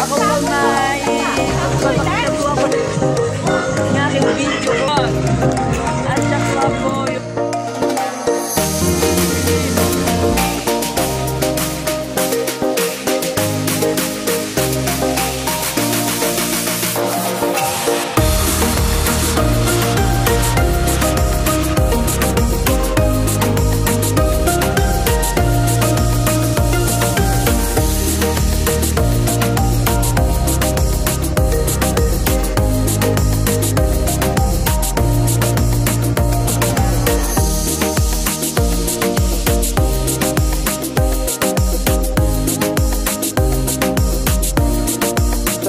Ako po may magpapagawa ko ng aking video ko. At saka po yung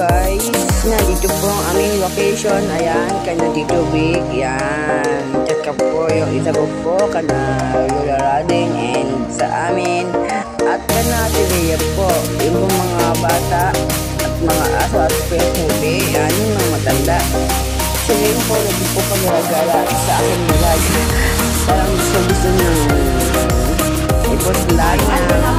guys, nandito po ang aming location. Ayan, kanya dito big. Yan. Tsaka po yung isa po kana Lola Rading and sa amin. At kana si po. Yung mga bata at mga aso at pupi. Yan, yung mga matanda. Sila yung po nandito po pag-gala sa aking vlog. Parang gusto nyo i-post lang na